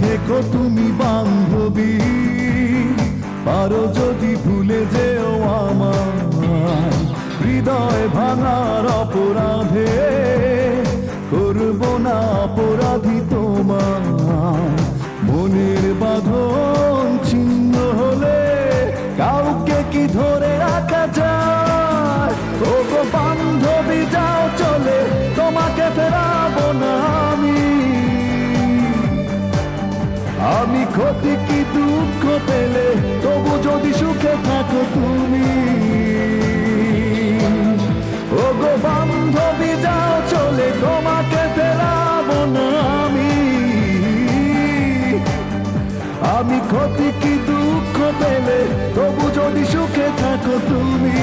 থেকো তুমি বান্ধবী, পারো যদি ভুলে যেও আমার। হৃদয় ভাঙার অপরাধে করবো না অপরাধী তোমার। মনের বাঁধন ছিন্ন হলে কাউকে কি ধরে রাখা যায়? ও গো বান্ধবী যাও চলে, তোমাকে ফেরাবো না আমি ক্ষতি কি দুঃখ পেলে তবু যদি সুখে থাকো তুমি। ও গো বান্ধবী যাও চলে, তোমাকে ফেরাবো না আমি ক্ষতি কি দুঃখ পেলে তবু যদি সুখে থাকো তুমি।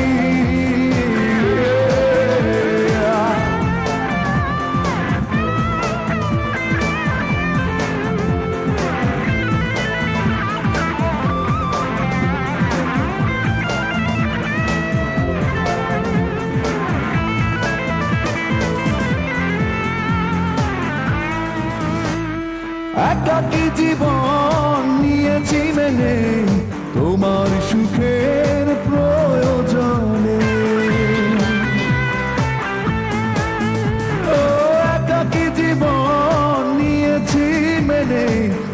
একাকী জীবন নিয়েছি মেনে তোমার সুখের প্রয়োজনে। ও একাকী জীবন নিয়েছি মেনে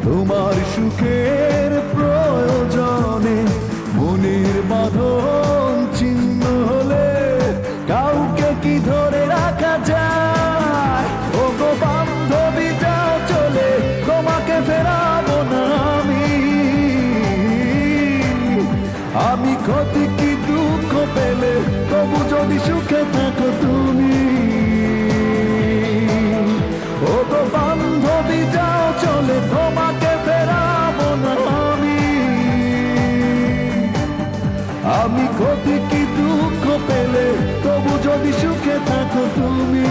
তোমার সুখের প্রয়োজনে। মনের বাঁধন ছিন্ন হলে কাউকে কি ধরে রাখা যায়? ও গো বান্ধবী যাও চলে, তোমাকে ফেরাবো না আমি ক্ষতি কি দুঃখ পেলে তবু যদি সুখে থাকো তুমি। ও গো বান্ধবী যাও চলে, তোমাকে ফেরাবো না আমি ক্ষতি কি দুঃখ পেলে তবু যদি সুখে থাকো তুমি।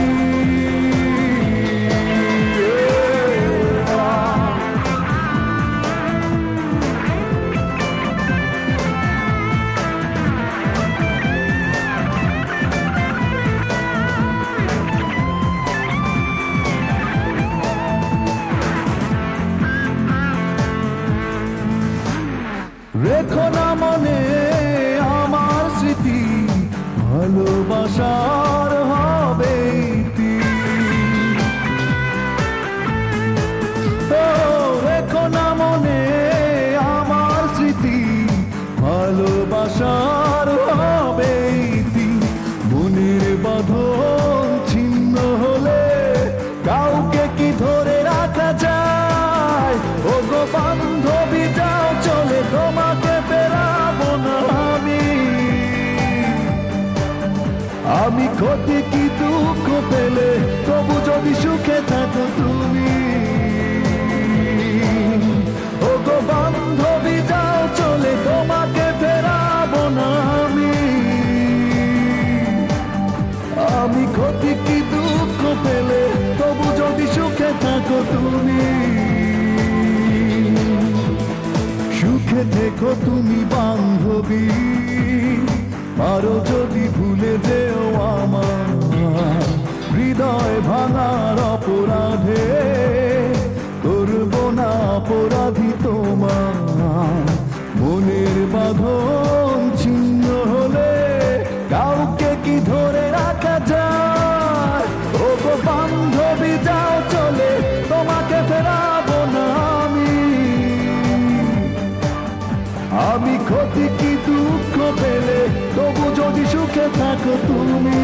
রেখো না মনে আমার স্মৃতি, ভালোবাসার হবে রেখো না মনে আমার স্মৃতি, ভালোবাসার হবে মনের বাঁধন ছিন্ন হলে কাউকে কি ধরে রাখা যায়? ও গো বান্ধবী যাও চলে, তোমাকে ফেরাবো না আমি ক্ষতি কি দুঃখ পেলে তবু যদি সুখে থাকো তুমি। ও গো বান্ধবী যাও চলে, তোমাকে ফেরাবো না আমি ক্ষতি কি দুঃখ পেলে তবু যদি সুখে থাকো তুমি। সুখে থেকো তুমি বান্ধবী, পারো যদি ভুলে যেও আমার। হৃদয় ভাঙার অপরাধে করবো না অপরাধী তোমার। মনের বাঁধন ছিন্ন হলে কাউকে কি ধরে রাখা যায়? ও গো বান্ধবী যাও চলে, তোমাকে ফেরাবো না আমি ক্ষতি কি দুঃখ পেলে তবু যদি সুখে থাকো তুমি।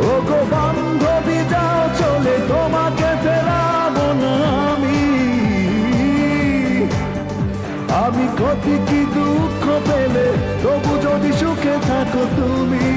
ও গো বান্ধবী যাও চলে, তোমাকে ফেরাবো না আমি ক্ষতি কি দুঃখ পেলে তবু যদি সুখে থাকো তুমি।